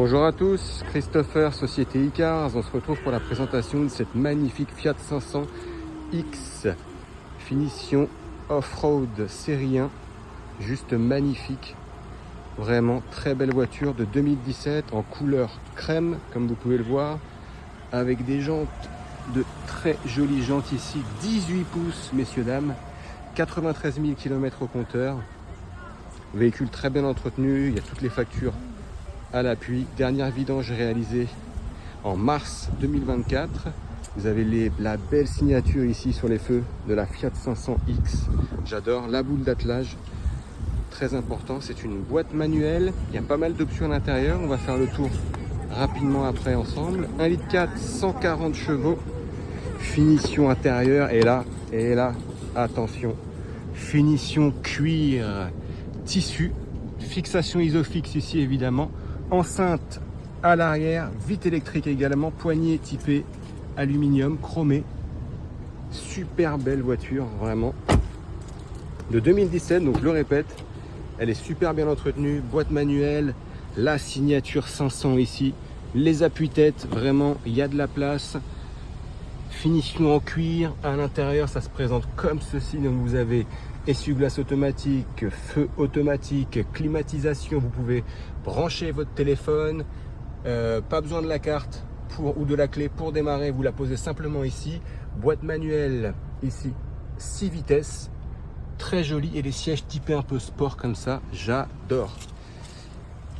Bonjour à tous, Christopher, Société Icars. On se retrouve pour la présentation de cette magnifique Fiat 500X finition off-road série 1, juste magnifique, vraiment très belle voiture de 2017 en couleur crème comme vous pouvez le voir, avec des jantes de très jolies jantes ici, 18 pouces messieurs dames, 93 000 km au compteur, véhicule très bien entretenu, il y a toutes les factures à l'appui. Dernière vidange réalisée en mars 2024. Vous avez la belle signature ici sur les feux de la Fiat 500X. J'adore la boule d'attelage, très important. C'est une boîte manuelle, il y a pas mal d'options à l'intérieur. On va faire le tour rapidement après ensemble. 1,4 litre, 140 chevaux, finition intérieure. Et là, attention, finition cuir tissu, fixation Isofix ici évidemment, enceinte à l'arrière, vitre électrique également, poignée typée aluminium chromé. Super belle voiture, vraiment de 2017, donc je le répète, elle est super bien entretenue, boîte manuelle, la signature 500 ici, les appuis-têtes, vraiment il y a de la place, finition en cuir. À l'intérieur ça se présente comme ceci, donc vous avez essuie-glace automatique, feu automatique, climatisation, vous pouvez brancher votre téléphone, pas besoin de la carte ou de la clé pour démarrer, vous la posez simplement ici. Boîte manuelle ici, 6 vitesses, très jolie, et les sièges typés un peu sport comme ça, j'adore.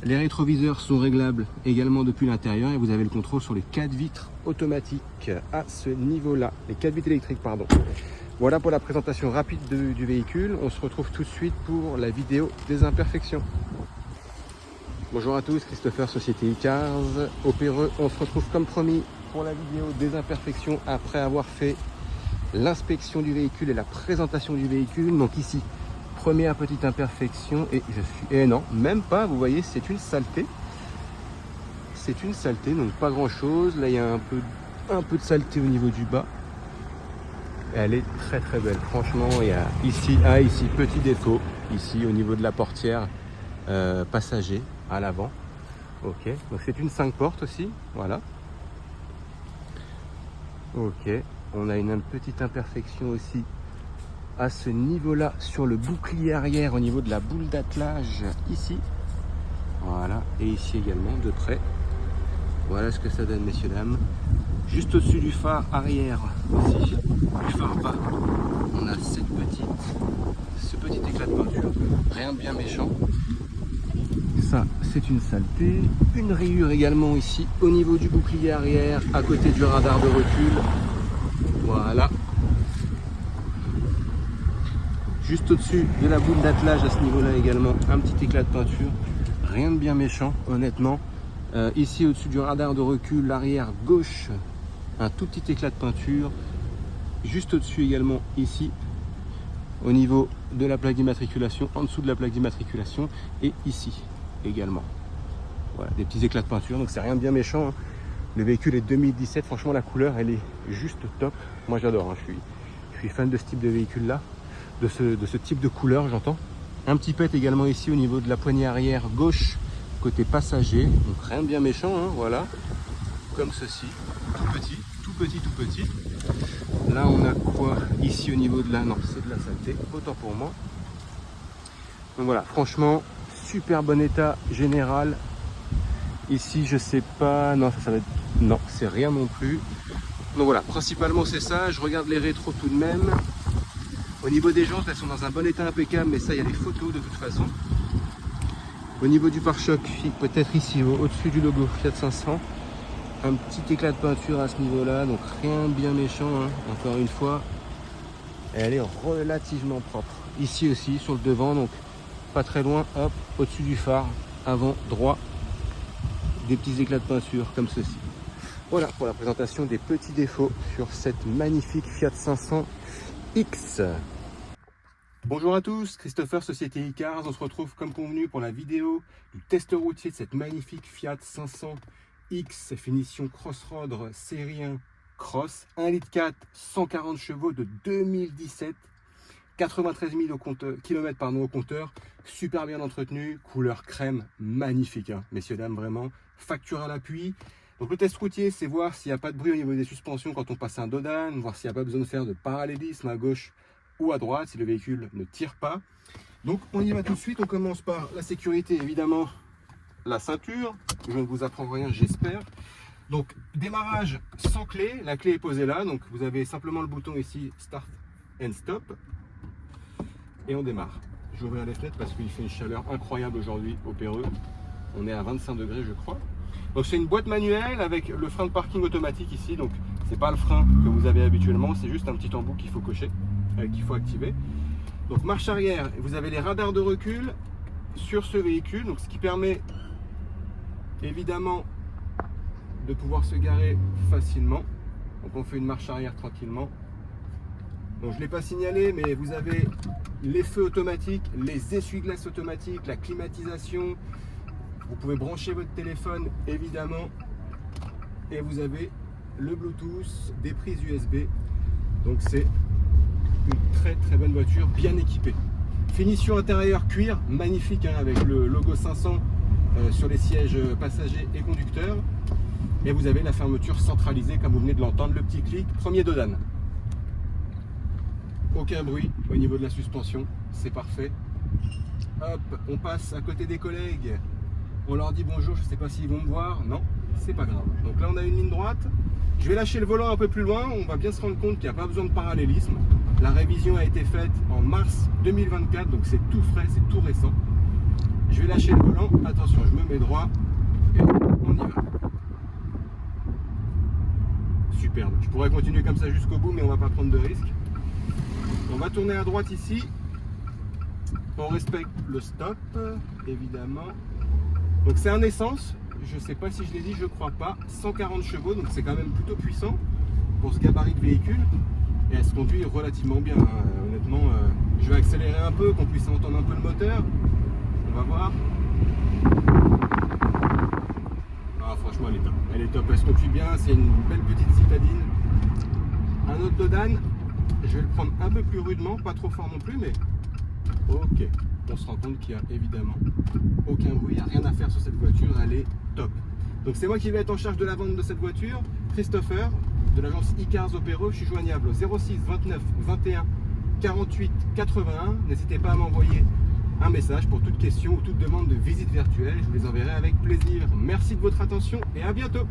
Les rétroviseurs sont réglables également depuis l'intérieur et vous avez le contrôle sur les 4 vitres automatiques à ce niveau-là, les 4 vitres électriques pardon. Voilà pour la présentation rapide du véhicule. On se retrouve tout de suite pour la vidéo des imperfections. Bonjour à tous, Christopher, Société Icars. Au Péreux, on se retrouve comme promis pour la vidéo des imperfections après avoir fait l'inspection du véhicule et la présentation du véhicule. Donc ici, première petite imperfection et non, même pas, vous voyez, c'est une saleté. C'est une saleté, donc pas grand chose. Là, il y a un peu de saleté au niveau du bas. Elle est très très belle, franchement. Il y a ici petit défaut ici au niveau de la portière passager à l'avant. Ok, donc c'est une 5 portes aussi, voilà. Ok, on a une petite imperfection aussi à ce niveau là sur le bouclier arrière au niveau de la boule d'attelage ici, voilà, et ici également de près. Voilà ce que ça donne messieurs dames. Juste au-dessus du phare arrière aussi, du phare bas, on a ce petit éclat de peinture, rien de bien méchant. Ça, c'est une saleté. Une rayure également ici au niveau du bouclier arrière, à côté du radar de recul. Voilà. Juste au-dessus de la boule d'attelage à ce niveau-là également, un petit éclat de peinture. Rien de bien méchant, honnêtement. Ici au-dessus du radar de recul, l'arrière gauche, un tout petit éclat de peinture. Juste au-dessus également ici, au niveau de la plaque d'immatriculation, en dessous de la plaque d'immatriculation, et ici également. Voilà, des petits éclats de peinture, donc c'est rien de bien méchant, hein. Le véhicule est 2017, franchement la couleur elle est juste top. Moi j'adore, hein. Je suis fan de ce type de véhicule là, de ce type de couleur j'entends. Un petit pet également ici au niveau de la poignée arrière gauche, côté passager, donc rien de bien méchant, hein, voilà, comme ceci, tout petit. Là on a quoi ici au niveau de la, non c'est de la saleté, autant pour moi. Donc voilà, franchement super bon état général. Ici je sais pas, non ça va être, non c'est rien non plus. Donc voilà, principalement c'est ça. Je regarde les rétros tout de même. Au niveau des jantes, elles sont dans un bon état impeccable, mais ça il y a les photos de toute façon. Au niveau du pare-choc, peut-être ici au-dessus du logo Fiat 500, un petit éclat de peinture à ce niveau là, donc rien de bien méchant, hein. Encore une fois elle est relativement propre. Ici aussi sur le devant, donc pas très loin, hop, au-dessus du phare avant droit, des petits éclats de peinture comme ceci. Voilà pour la présentation des petits défauts sur cette magnifique Fiat 500X. Bonjour à tous, Christopher, Société Icars. On se retrouve comme convenu pour la vidéo du test routier de cette magnifique Fiat 500X finition Crossroad série 1 Cross, 1,4 litre, 140 chevaux de 2017. 93 000 km au compteur, super bien entretenu, couleur crème, magnifique, hein, messieurs, dames, vraiment. Facture à l'appui. Donc le test routier, c'est voir s'il n'y a pas de bruit au niveau des suspensions quand on passe un Dodan, voir s'il n'y a pas besoin de faire de parallélisme à gauche ou à droite, si le véhicule ne tire pas. Donc on y va tout de suite, on commence par la sécurité, évidemment, la ceinture. Je ne vous apprends rien, j'espère. Donc démarrage sans clé, la clé est posée là, donc vous avez simplement le bouton ici, Start and Stop. Et on démarre. Je vais ouvrir les fenêtres parce qu'il fait une chaleur incroyable aujourd'hui au Péreux. On est à 25 degrés je crois. Donc c'est une boîte manuelle avec le frein de parking automatique ici. Donc c'est pas le frein que vous avez habituellement, c'est juste un petit embout qu'il faut cocher, qu'il faut activer. Donc marche arrière, vous avez les radars de recul sur ce véhicule. Donc ce qui permet évidemment de pouvoir se garer facilement. Donc on fait une marche arrière tranquillement. Donc je ne l'ai pas signalé, mais vous avez les feux automatiques, les essuie-glaces automatiques, la climatisation. Vous pouvez brancher votre téléphone évidemment. Et vous avez le Bluetooth, des prises USB. Donc c'est une très très bonne voiture, bien équipée. Finition intérieure cuir, magnifique, hein, avec le logo 500 sur les sièges passagers et conducteurs. Et vous avez la fermeture centralisée comme vous venez de l'entendre, le petit clic, premier Dodan. Aucun bruit au niveau de la suspension, c'est parfait. Hop, on passe à côté des collègues. On leur dit bonjour, je ne sais pas s'ils vont me voir. Non, c'est pas grave. Donc là, on a une ligne droite. Je vais lâcher le volant un peu plus loin. On va bien se rendre compte qu'il n'y a pas besoin de parallélisme. La révision a été faite en mars 2024, donc c'est tout frais, c'est tout récent. Je vais lâcher le volant. Attention, je me mets droit et on y va. Superbe. Je pourrais continuer comme ça jusqu'au bout, mais on ne va pas prendre de risques. On va tourner à droite ici. On respecte le stop, évidemment. Donc c'est un essence. Je ne sais pas si je l'ai dit, je ne crois pas. 140 chevaux, donc c'est quand même plutôt puissant pour ce gabarit de véhicule. Et elle se conduit relativement bien. Honnêtement, je vais accélérer un peu, qu'on puisse entendre un peu le moteur. On va voir. Ah, franchement, elle est top. Elle est top, elle se conduit bien. C'est une belle petite citadine. Un autre Dodan. Je vais le prendre un peu plus rudement, pas trop fort non plus, mais ok. On se rend compte qu'il n'y a évidemment aucun bruit, il n'y a rien à faire sur cette voiture, elle est top. Donc c'est moi qui vais être en charge de la vente de cette voiture, Christopher, de l'agence iCars au Péreux. Je suis joignable au 06 29 21 48 81. N'hésitez pas à m'envoyer un message pour toute question ou toute demande de visite virtuelle. Je vous les enverrai avec plaisir. Merci de votre attention et à bientôt.